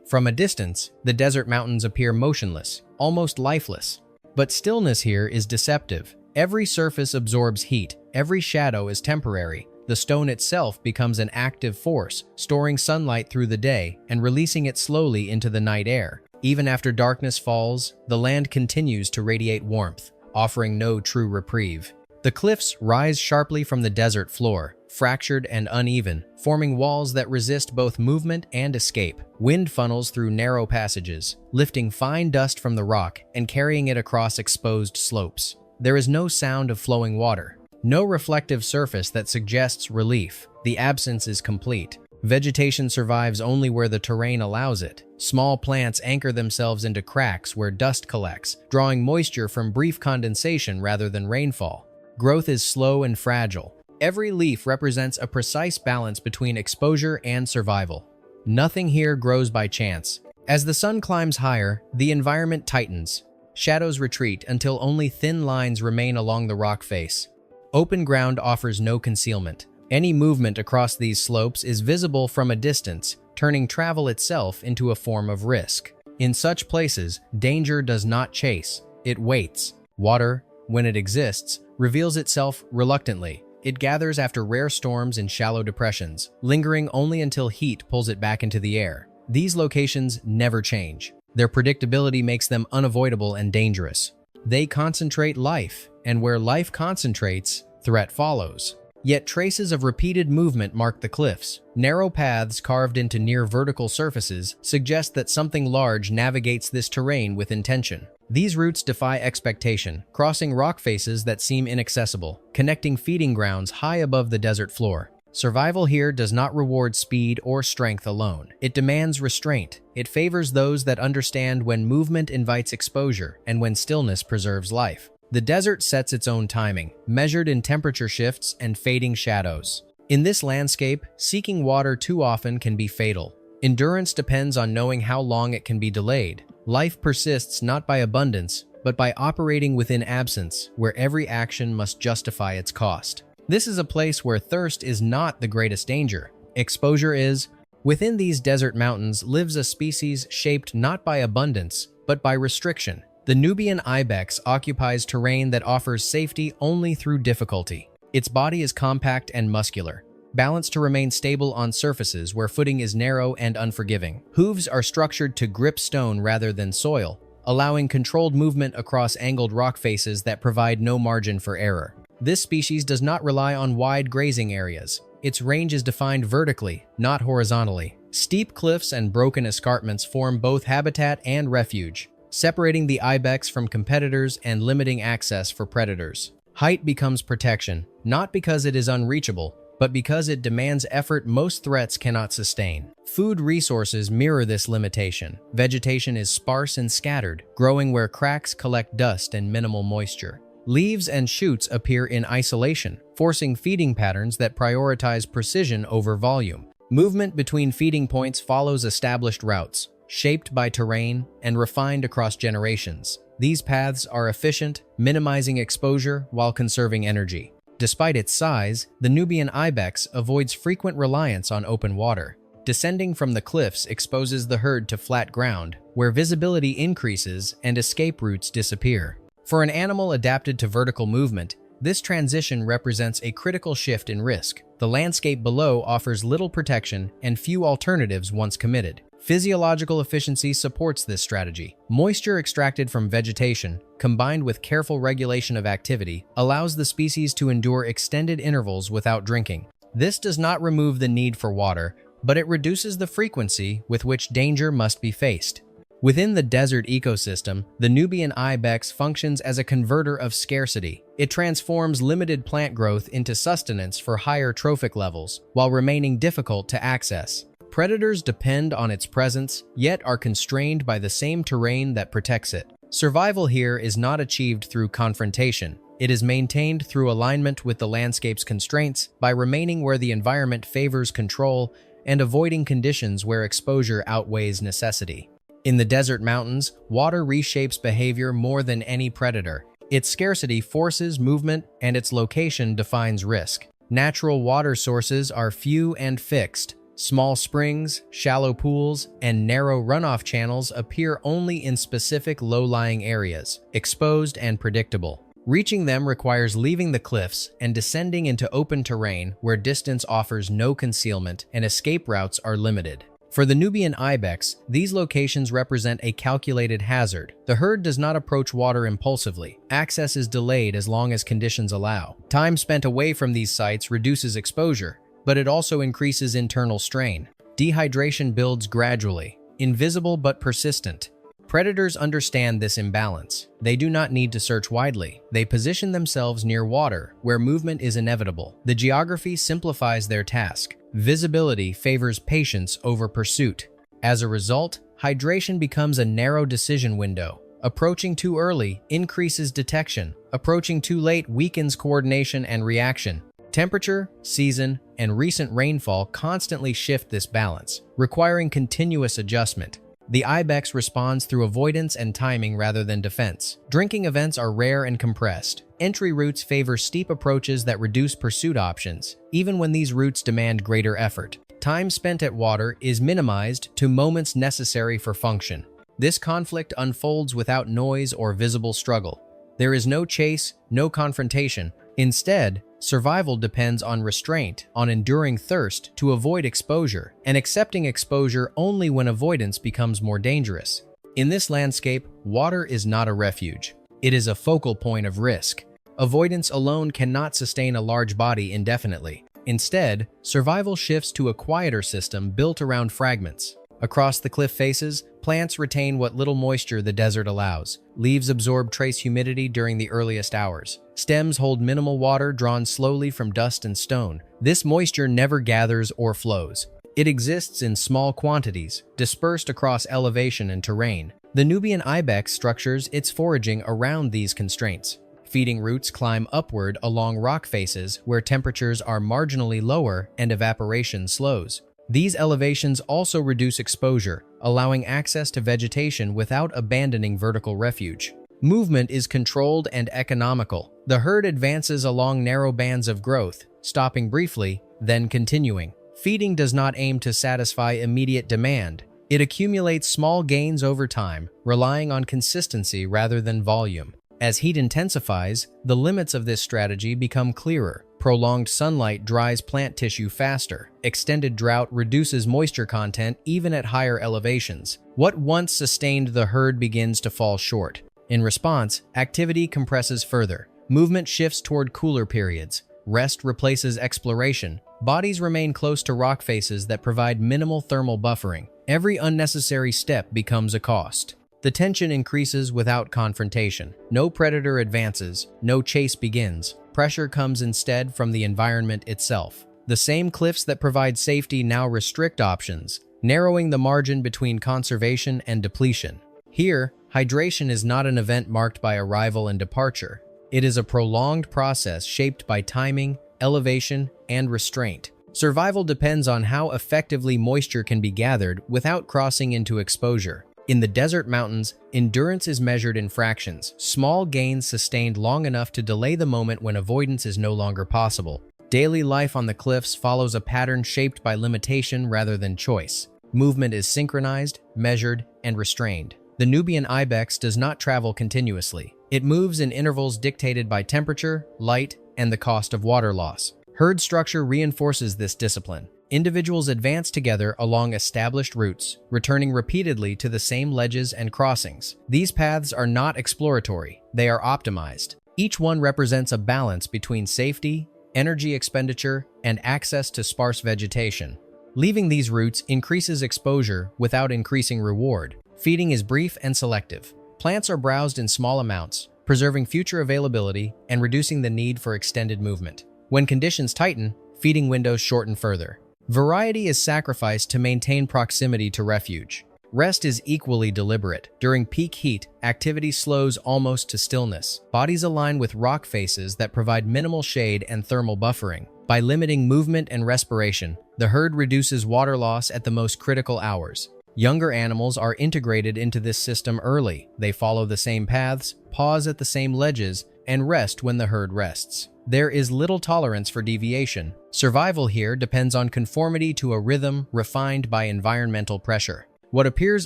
From a distance, the desert mountains appear motionless, almost lifeless. But stillness here is deceptive. Every surface absorbs heat, every shadow is temporary. The stone itself becomes an active force, storing sunlight through the day and releasing it slowly into the night air. Even after darkness falls, the land continues to radiate warmth, offering no true reprieve. The cliffs rise sharply from the desert floor, fractured and uneven, forming walls that resist both movement and escape. Wind funnels through narrow passages, lifting fine dust from the rock and carrying it across exposed slopes. There is no sound of flowing water, no reflective surface that suggests relief. The absence is complete. Vegetation survives only where the terrain allows it. Small plants anchor themselves into cracks where dust collects, drawing moisture from brief condensation rather than rainfall. Growth is slow and fragile. Every leaf represents a precise balance between exposure and survival. Nothing here grows by chance. As the sun climbs higher, the environment tightens. Shadows retreat until only thin lines remain along the rock face. Open ground offers no concealment. Any movement across these slopes is visible from a distance, turning travel itself into a form of risk. In such places, danger does not chase, it waits. Water, when it exists, reveals itself reluctantly. It gathers after rare storms in shallow depressions, lingering only until heat pulls it back into the air. These locations never change. Their predictability makes them unavoidable and dangerous. They concentrate life, and where life concentrates, threat follows. Yet traces of repeated movement mark the cliffs. Narrow paths carved into near vertical surfaces suggest that something large navigates this terrain with intention. These routes defy expectation, crossing rock faces that seem inaccessible, connecting feeding grounds high above the desert floor. Survival here does not reward speed or strength alone. It demands restraint. It favors those that understand when movement invites exposure and when stillness preserves life. The desert sets its own timing, measured in temperature shifts and fading shadows. In this landscape, seeking water too often can be fatal. Endurance depends on knowing how long it can be delayed. Life persists not by abundance, but by operating within absence, where every action must justify its cost. This is a place where thirst is not the greatest danger. Exposure is. Within these desert mountains lives a species shaped not by abundance, but by restriction. The Nubian ibex occupies terrain that offers safety only through difficulty. Its body is compact and muscular, balanced to remain stable on surfaces where footing is narrow and unforgiving. Hooves are structured to grip stone rather than soil, allowing controlled movement across angled rock faces that provide no margin for error. This species does not rely on wide grazing areas. Its range is defined vertically, not horizontally. Steep cliffs and broken escarpments form both habitat and refuge, separating the ibex from competitors and limiting access for predators. Height becomes protection, not because it is unreachable, but because it demands effort most threats cannot sustain. Food resources mirror this limitation. Vegetation is sparse and scattered, growing where cracks collect dust and minimal moisture. Leaves and shoots appear in isolation, forcing feeding patterns that prioritize precision over volume. Movement between feeding points follows established routes, shaped by terrain and refined across generations. These paths are efficient, minimizing exposure while conserving energy. Despite its size, the Nubian ibex avoids frequent reliance on open water. Descending from the cliffs exposes the herd to flat ground, where visibility increases and escape routes disappear. For an animal adapted to vertical movement, this transition represents a critical shift in risk. The landscape below offers little protection and few alternatives once committed. Physiological efficiency supports this strategy. Moisture extracted from vegetation, combined with careful regulation of activity, allows the species to endure extended intervals without drinking. This does not remove the need for water, but it reduces the frequency with which danger must be faced. Within the desert ecosystem, the Nubian ibex functions as a converter of scarcity. It transforms limited plant growth into sustenance for higher trophic levels, while remaining difficult to access. Predators depend on its presence, yet are constrained by the same terrain that protects it. Survival here is not achieved through confrontation. It is maintained through alignment with the landscape's constraints by remaining where the environment favors control and avoiding conditions where exposure outweighs necessity. In the desert mountains, water reshapes behavior more than any predator. Its scarcity forces movement, and its location defines risk. Natural water sources are few and fixed, Small springs, shallow pools, and narrow runoff channels appear only in specific low-lying areas, exposed and predictable. Reaching them requires leaving the cliffs and descending into open terrain where distance offers no concealment and escape routes are limited. For the Nubian ibex, these locations represent a calculated hazard. The herd does not approach water impulsively. Access is delayed as long as conditions allow. Time spent away from these sites reduces exposure, but it also increases internal strain. Dehydration builds gradually, invisible but persistent. Predators understand this imbalance. They do not need to search widely. They position themselves near water, where movement is inevitable. The geography simplifies their task. Visibility favors patience over pursuit. As a result, hydration becomes a narrow decision window. Approaching too early increases detection. Approaching too late weakens coordination and reaction. Temperature, season, and recent rainfall constantly shift this balance, requiring continuous adjustment. The ibex responds through avoidance and timing rather than defense. Drinking events are rare and compressed. Entry routes favor steep approaches that reduce pursuit options, even when these routes demand greater effort. Time spent at water is minimized to moments necessary for function. This conflict unfolds without noise or visible struggle. There is no chase, no confrontation. Instead, survival depends on restraint, on enduring thirst to avoid exposure, and accepting exposure only when avoidance becomes more dangerous. In this landscape, water is not a refuge. It is a focal point of risk. Avoidance alone cannot sustain a large body indefinitely. Instead, survival shifts to a quieter system built around fragments. Across the cliff faces, plants retain what little moisture the desert allows. Leaves absorb trace humidity during the earliest hours. Stems hold minimal water drawn slowly from dust and stone. This moisture never gathers or flows. It exists in small quantities, dispersed across elevation and terrain. The Nubian ibex structures its foraging around these constraints. Feeding routes climb upward along rock faces where temperatures are marginally lower and evaporation slows. These elevations also reduce exposure, allowing access to vegetation without abandoning vertical refuge. Movement is controlled and economical. The herd advances along narrow bands of growth, stopping briefly, then continuing. Feeding does not aim to satisfy immediate demand. It accumulates small gains over time, relying on consistency rather than volume. As heat intensifies, the limits of this strategy become clearer. Prolonged sunlight dries plant tissue faster. Extended drought reduces moisture content even at higher elevations. What once sustained the herd begins to fall short. In response, activity compresses further. Movement shifts toward cooler periods. Rest replaces exploration. Bodies remain close to rock faces that provide minimal thermal buffering. Every unnecessary step becomes a cost. The tension increases without confrontation. No predator advances, no chase begins. Pressure comes instead from the environment itself. The same cliffs that provide safety now restrict options, narrowing the margin between conservation and depletion. Here, hydration is not an event marked by arrival and departure. It is a prolonged process shaped by timing, elevation, and restraint. Survival depends on how effectively moisture can be gathered without crossing into exposure. In the desert mountains, endurance is measured in fractions, small gains sustained long enough to delay the moment when avoidance is no longer possible. Daily life on the cliffs follows a pattern shaped by limitation rather than choice. Movement is synchronized, measured, and restrained. The Nubian ibex does not travel continuously. It moves in intervals dictated by temperature, light, and the cost of water loss. Herd structure reinforces this discipline. Individuals advance together along established routes, returning repeatedly to the same ledges and crossings. These paths are not exploratory, they are optimized. Each one represents a balance between safety, energy expenditure, and access to sparse vegetation. Leaving these routes increases exposure without increasing reward. Feeding is brief and selective. Plants are browsed in small amounts, preserving future availability and reducing the need for extended movement. When conditions tighten, feeding windows shorten further. Variety is sacrificed to maintain proximity to refuge. Rest is equally deliberate. During peak heat, activity slows almost to stillness. Bodies align with rock faces that provide minimal shade and thermal buffering. By limiting movement and respiration, the herd reduces water loss at the most critical hours. Younger animals are integrated into this system early. They follow the same paths, pause at the same ledges, and rest when the herd rests. There is little tolerance for deviation. Survival here depends on conformity to a rhythm refined by environmental pressure. What appears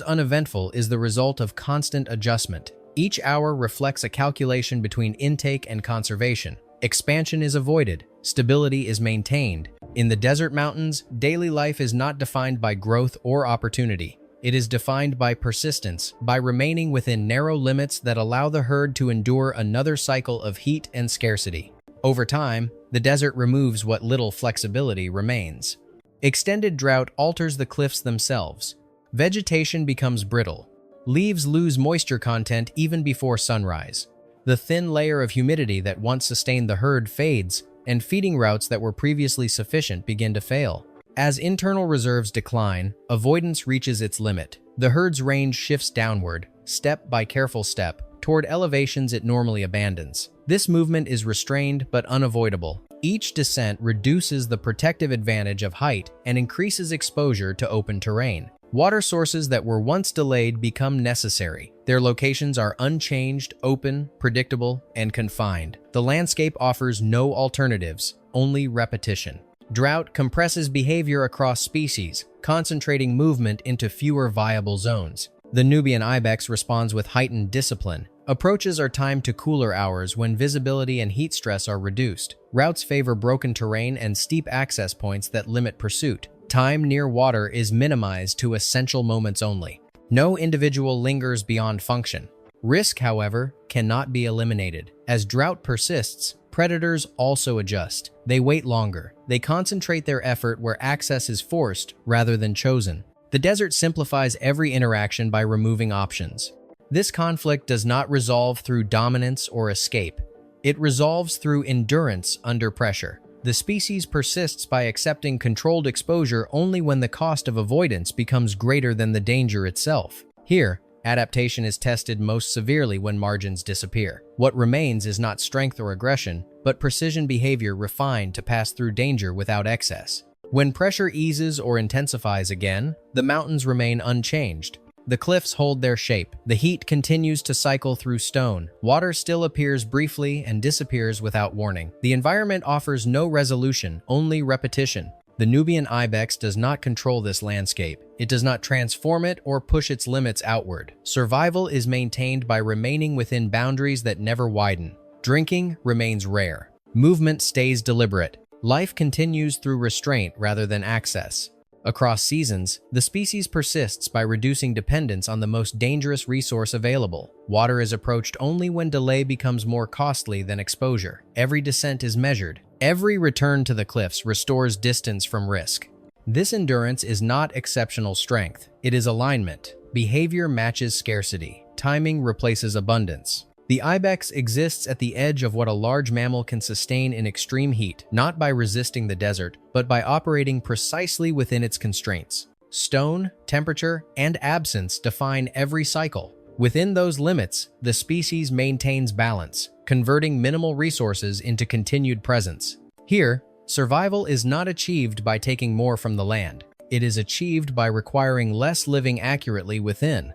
uneventful is the result of constant adjustment. Each hour reflects a calculation between intake and conservation. Expansion is avoided, stability is maintained. In the desert mountains, daily life is not defined by growth or opportunity. It is defined by persistence, by remaining within narrow limits that allow the herd to endure another cycle of heat and scarcity. Over time, the desert removes what little flexibility remains. Extended drought alters the cliffs themselves. Vegetation becomes brittle. Leaves lose moisture content even before sunrise. The thin layer of humidity that once sustained the herd fades, and feeding routes that were previously sufficient begin to fail. As internal reserves decline, avoidance reaches its limit. The herd's range shifts downward, step by careful step, toward elevations it normally abandons. This movement is restrained but unavoidable. Each descent reduces the protective advantage of height and increases exposure to open terrain. Water sources that were once delayed become necessary. Their locations are unchanged, open, predictable, and confined. The landscape offers no alternatives, only repetition. Drought compresses behavior across species, concentrating movement into fewer viable zones. The Nubian ibex responds with heightened discipline. Approaches are timed to cooler hours when visibility and heat stress are reduced. Routes favor broken terrain and steep access points that limit pursuit. Time near water is minimized to essential moments only. No individual lingers beyond function. Risk, however, cannot be eliminated. As drought persists, predators also adjust. They wait longer. They concentrate their effort where access is forced rather than chosen. The desert simplifies every interaction by removing options. This conflict does not resolve through dominance or escape. It resolves through endurance under pressure. The species persists by accepting controlled exposure only when the cost of avoidance becomes greater than the danger itself. Here, adaptation is tested most severely when margins disappear. What remains is not strength or aggression, but precision behavior refined to pass through danger without excess. When pressure eases or intensifies again, the mountains remain unchanged. The cliffs hold their shape. The heat continues to cycle through stone. Water still appears briefly and disappears without warning. The environment offers no resolution, only repetition. The Nubian ibex does not control this landscape. It does not transform it or push its limits outward. Survival is maintained by remaining within boundaries that never widen. Drinking remains rare. Movement stays deliberate. Life continues through restraint rather than access. Across seasons, the species persists by reducing dependence on the most dangerous resource available. Water is approached only when delay becomes more costly than exposure. Every descent is measured. Every return to the cliffs restores distance from risk. This endurance is not exceptional strength. It is alignment. Behavior matches scarcity. Timing replaces abundance. The ibex exists at the edge of what a large mammal can sustain in extreme heat, not by resisting the desert, but by operating precisely within its constraints. Stone, temperature, and absence define every cycle. Within those limits, the species maintains balance, converting minimal resources into continued presence. Here, survival is not achieved by taking more from the land. It is achieved by requiring less living accurately within.